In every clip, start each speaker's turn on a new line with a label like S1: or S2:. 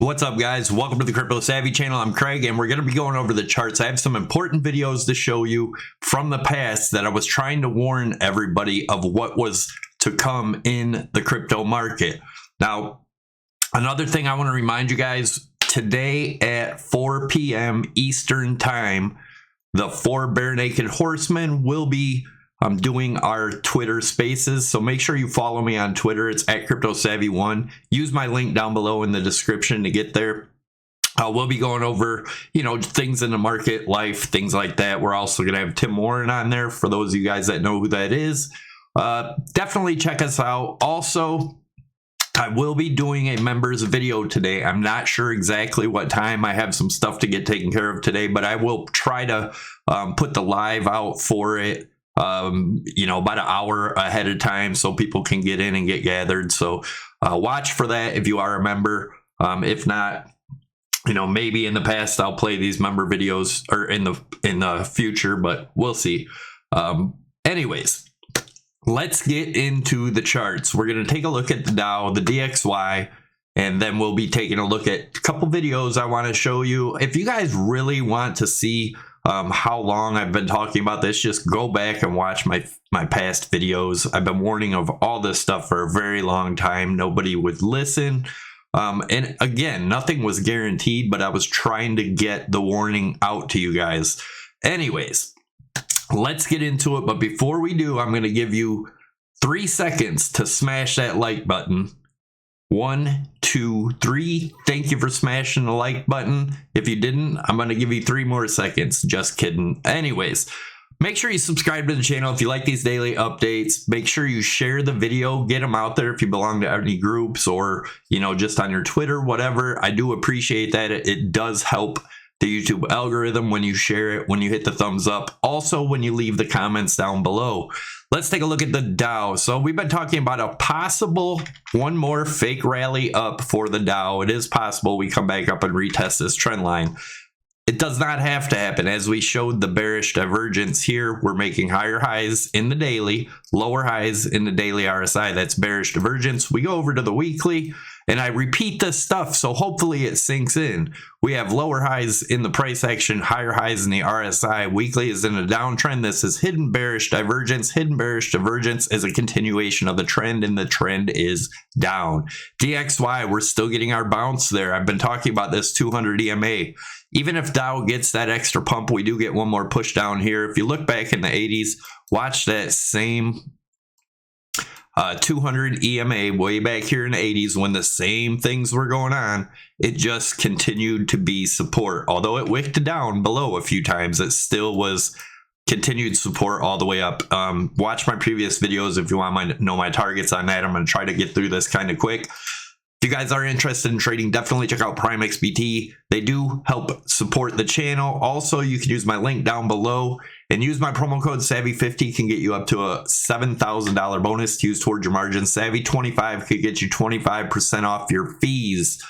S1: What's up, guys? Welcome to the Crypto Savvy channel. I'm Craig, and we're going to be going over the charts. I have some important videos to show you from the past that I was trying to warn everybody of what was to come in the crypto market. Now, another thing I want to remind you guys, today at 4 p.m. Eastern time, the 4 Bare Naked Horsemen will be doing our Twitter spaces, so make sure you follow me on Twitter. It's at CryptoSavvy1. Use my link down below in the description to get there. We'll be going over, things in the market, life, things like that. We're also going to have Tim Warren on there for those of you guys that know who that is. Definitely check us out. Also, I will be doing a members video today. I'm not sure exactly what time. I have some stuff to get taken care of today, but I will try to put the live out for it about an hour ahead of time so people can get in and get gathered. So watch for that if you are a member. If not, maybe in the past I'll play these member videos or in the future, but we'll see. Anyways, let's get into the charts. We're going to take a look at the Dow, the DXY, and then we'll be taking a look at a couple videos I want to show you. If you guys really want to see how long I've been talking about this, just go back and watch my past videos. I've been warning of all this stuff for a very long time. Nobody would listen. And again, nothing was guaranteed, but I was trying to get the warning out to you guys. Anyways, let's get into it. But before we do, I'm going to give you 3 seconds to smash that like button. 1, 2, 3. Thank you for smashing the like button. If you didn't, I'm going to give you 3 more seconds. Just kidding. Anyways, make sure you subscribe to the channel if you like these daily updates. Make sure you share the video. Get them out there if you belong to any groups or, just on your Twitter, whatever. I do appreciate that. It does help the YouTube algorithm when you share it, when you hit the thumbs up. Also, when you leave the comments down below. Let's take a look at the Dow. So we've been talking about a possible one more fake rally up for the Dow. It is possible we come back up and retest this trend line. It does not have to happen. As we showed the bearish divergence here, we're making higher highs in the daily, lower highs in the daily RSI. That's bearish divergence. We go over to the weekly, and I repeat this stuff, so hopefully it sinks in. We have lower highs in the price action, higher highs in the RSI. Weekly is in a downtrend. This is hidden bearish divergence. Hidden bearish divergence is a continuation of the trend, and the trend is down. DXY, we're still getting our bounce there. I've been talking about this 200 EMA. Even if Dow gets that extra pump, we do get one more push down here. If you look back in the 80s, watch that same 200 EMA way back here in the 80s when the same things were going on. It just continued to be support. Although it wicked down below a few times, it still was continued support all the way up. Watch my previous videos if you want to know my targets on that. I'm going to try to get through this kind of quick. If you guys are interested in trading, definitely check out PrimeXBT. They do help support the channel. Also, you can use my link down below and use my promo code Savvy50 can get you up to a $7,000 bonus to use towards your margin. Savvy25 could get you 25% off your fees.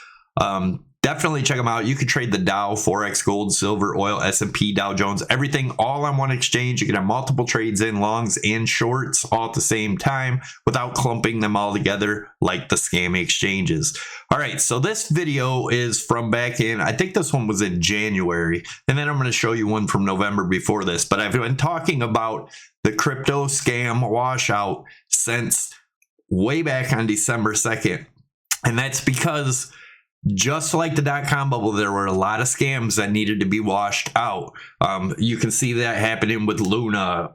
S1: Definitely check them out. You can trade the Dow, Forex, gold, silver, oil, S&P, Dow Jones, everything all on one exchange. You can have multiple trades in, longs and shorts all at the same time without clumping them all together like the scammy exchanges. All right, so this video is from back in, I think this one was in January, and then I'm going to show you one from November before this. But I've been talking about the crypto scam washout since way back on December 2nd. And that's because just like the dot-com bubble, there were a lot of scams that needed to be washed out. You can see that happening with Luna,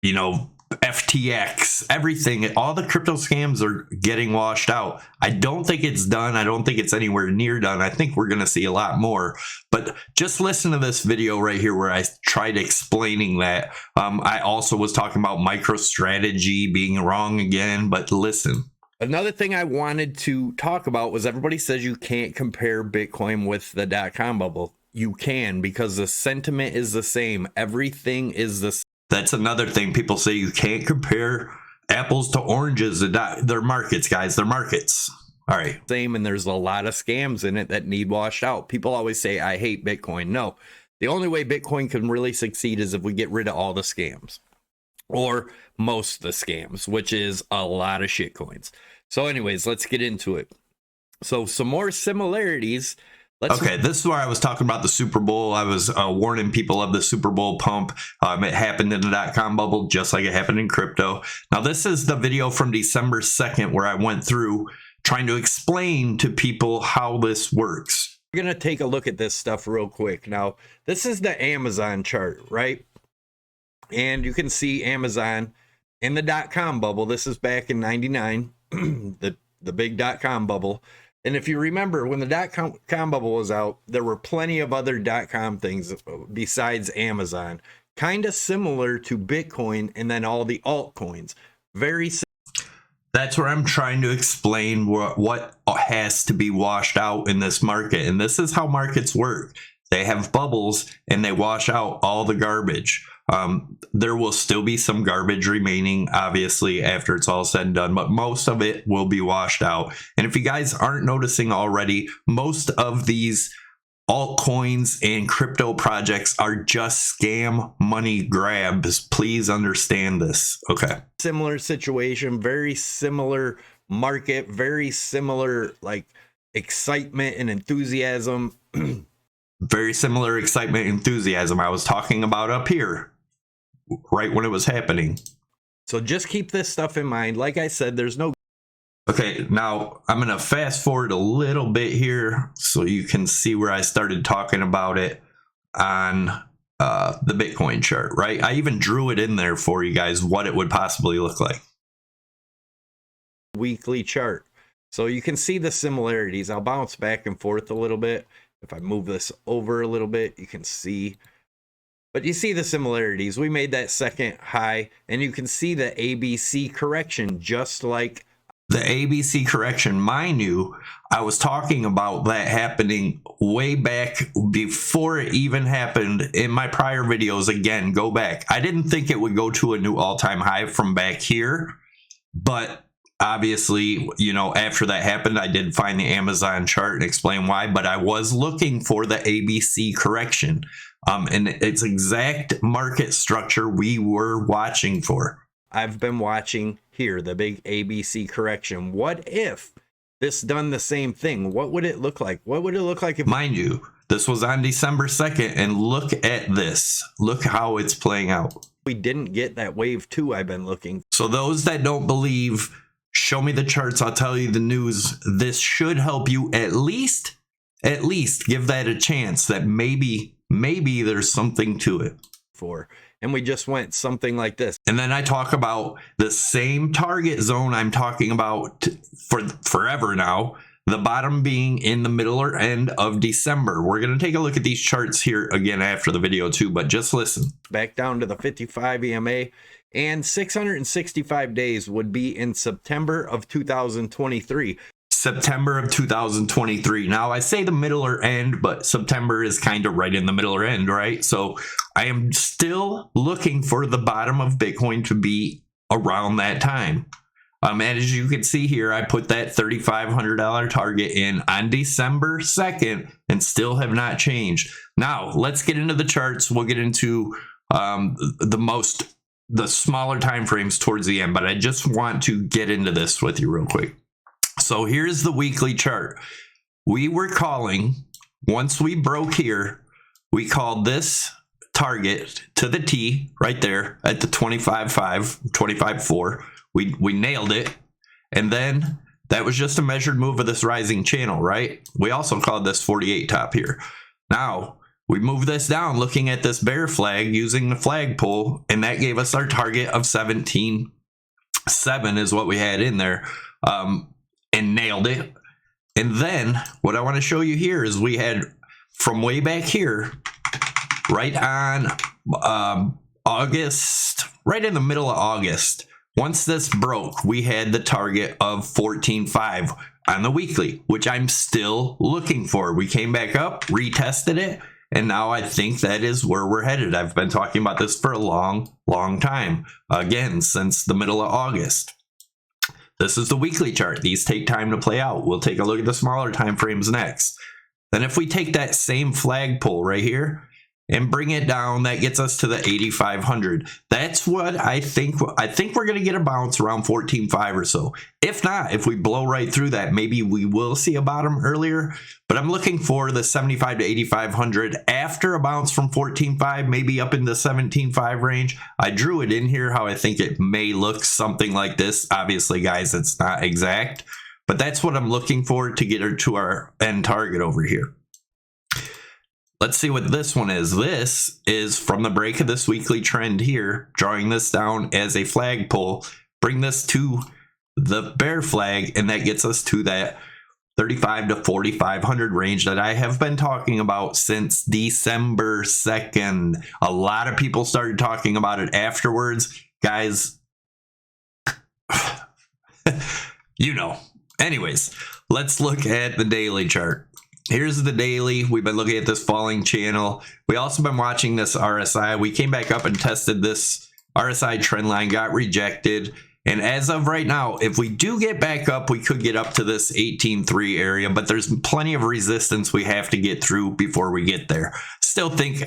S1: FTX, everything. All the crypto scams are getting washed out. I don't think it's done. I don't think it's anywhere near done. I think we're going to see a lot more. But just listen to this video right here where I tried explaining that. I also was talking about MicroStrategy being wrong again, but listen. Another thing I wanted to talk about was everybody says you can't compare Bitcoin with the dot-com bubble. You can, because the sentiment is the same. Everything is the same. That's another thing. People say you can't compare apples to oranges. They're markets, guys. They're markets. All right. Same, and there's a lot of scams in it that need washed out. People always say, I hate Bitcoin. No. The only way Bitcoin can really succeed is if we get rid of all the scams. Or most of the scams, which is a lot of shit coins. So anyways, let's get into it. So some more similarities. Okay, this is where I was talking about the Super Bowl. I was warning people of the Super Bowl pump. It happened in the .com bubble, just like it happened in crypto. Now, this is the video from December 2nd where I went through trying to explain to people how this works. We're going to take a look at this stuff real quick. Now, this is the Amazon chart, right? And you can see Amazon in the .com bubble. This is back in 99, the big .com bubble. And if you remember, when the .com bubble was out, there were plenty of other .com things besides Amazon. Kind of similar to Bitcoin and then all the altcoins. Very similar. That's where I'm trying to explain what has to be washed out in this market. And this is how markets work. They have bubbles and they wash out all the garbage. There will still be some garbage remaining, obviously, after it's all said and done, but most of it will be washed out. And if you guys aren't noticing already, most of these altcoins and crypto projects are just scam money grabs. Please understand this. Okay. Similar situation, very similar market, very similar like excitement and enthusiasm. Very similar excitement and enthusiasm I was talking about up here, right when it was happening. So just keep this stuff in mind. Like I said, there's no... Okay, now I'm going to fast forward a little bit here so you can see where I started talking about it on the Bitcoin chart, right? I even drew it in there for you guys, what it would possibly look like. Weekly chart. So you can see the similarities. I'll bounce back and forth a little bit. If I move this over a little bit, you can see. But you see the similarities. We made that second high, and you can see the ABC correction, just like the ABC correction. Mind you, I was talking about that happening way back before it even happened in my prior videos. Again, go back. I didn't think it would go to a new all-time high from back here, but obviously, you know, after that happened, I did find the Amazon chart and explain why, but I was looking for the ABC correction. And it's exact market structure we were watching for. I've been watching here, the big ABC correction. What if this done the same thing? What would it look like? What would it look like if... Mind you, this was on December 2nd, and look at this. Look how it's playing out. We didn't get that wave 2 I've been looking. So those that don't believe, show me the charts, I'll tell you the news. This should help you at least give that a chance that maybe there's something to it. And we just went something like this. And then I talk about the same target zone I'm talking about for forever now, the bottom being in the middle or end of December. We're going to take a look at these charts here again after the video too, but just listen. Back down to the 55 EMA. And 665 days would be in September of 2023. September of 2023. Now, I say the middle or end, but September is kind of right in the middle or end, right? So I am still looking for the bottom of Bitcoin to be around that time. And as you can see here, I put that $3,500 target in on December 2nd and still have not changed. Now, let's get into the charts. We'll get into the smaller time frames towards the end, but I just want to get into this with you real quick. So here's the weekly chart. We were calling, once we broke here, we called this target to the T right there at the 25.5, 25.4. We nailed it. And then that was just a measured move of this rising channel, right? We also called this 48 top here. Now, we move this down looking at this bear flag using the flagpole, and that gave us our target of 17.7 is what we had in there, and nailed it. And then what I want to show you here is we had from way back here, right on August, right in the middle of August, once this broke, we had the target of 14.5 on the weekly, which I'm still looking for. We came back up, retested it, and now I think that is where we're headed. I've been talking about this for a long time, again, since the middle of August. This is the weekly chart. These take time to play out. We'll take a look at the smaller time frames next. Then if we take that same flagpole right here and bring it down. That gets us to the 8,500. That's what I think. I think we're going to get a bounce around 14.5 or so. If not, if we blow right through that, maybe we will see a bottom earlier. But I'm looking for the 75 to 8,500 after a bounce from 14.5, maybe up in the 17.5 range. I drew it in here how I think it may look something like this. Obviously, guys, it's not exact, but that's what I'm looking for to get her to our end target over here. Let's see what this one is. This is from the break of this weekly trend here, drawing this down as a flagpole, bring this to the bear flag, and that gets us to that 35 to 4,500 range that I have been talking about since December 2nd. A lot of people started talking about it afterwards. Guys, you know. Anyways, let's look at the daily chart. Here's the daily. We've been looking at this falling channel. We also been watching this RSI. We came back up and tested this RSI trend line, got rejected. And as of right now, if we do get back up, we could get up to this 18.3 area, but there's plenty of resistance we have to get through before we get there. Still think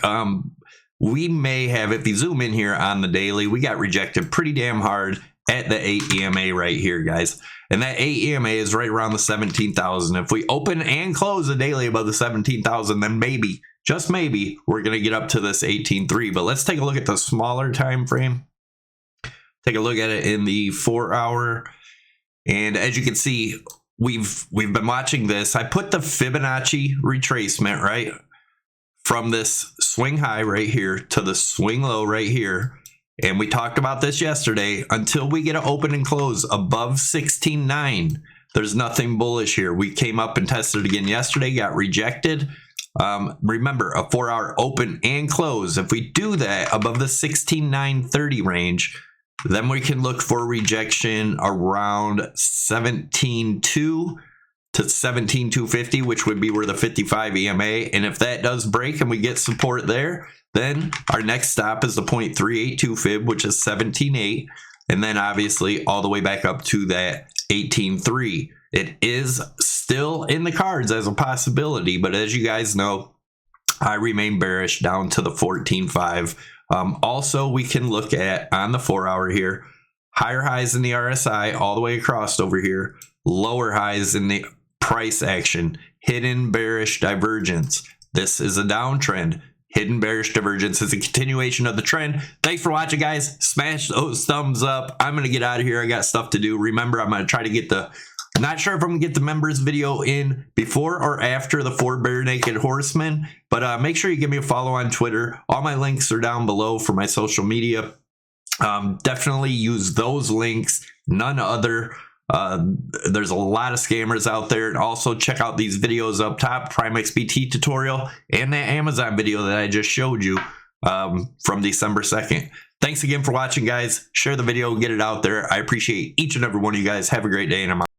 S1: we may have, if you zoom in here on the daily, we got rejected pretty damn hard at the 8 EMA right here, guys. And that 8 EMA is right around the 17,000. If we open and close the daily above the 17,000, then maybe, just maybe, we're going to get up to this 18.3. But let's take a look at the smaller time frame. Take a look at it in the 4 hour. And as you can see, we've been watching this. I put the Fibonacci retracement, right, from this swing high right here to the swing low right here. And we talked about this yesterday. Until we get an open and close above 16.9, there's nothing bullish here. We came up and tested again yesterday, got rejected. Remember, a 4 hour open and close. If we do that above the 16.930 range, then we can look for rejection around 17.2 to 17.250, which would be where the 55 EMA. And if that does break and we get support there, then our next stop is the 0.382 fib, which is 17.8. And then obviously all the way back up to that 18.3. It is still in the cards as a possibility, but as you guys know, I remain bearish down to the 14.5. Also, we can look at on the 4 hour here, higher highs in the RSI all the way across over here, lower highs in the price action, hidden bearish divergence. This is a downtrend. Hidden bearish divergence is a continuation of the trend. Thanks for watching, guys. Smash those thumbs up. I'm going to get out of here. I got stuff to do. Remember, I'm going to try to get the, not sure if I'm going to get the members video in before or after the 4 bare naked horsemen, but make sure you give me a follow on Twitter. All my links are down below for my social media. Definitely use those links, none other. There's a lot of scammers out there. And also check out these videos up top, PrimeXBT tutorial and that Amazon video that I just showed you from December 2nd. Thanks again for watching, guys. Share the video, get it out there. I appreciate each and every one of you guys. Have a great day, and I'm out.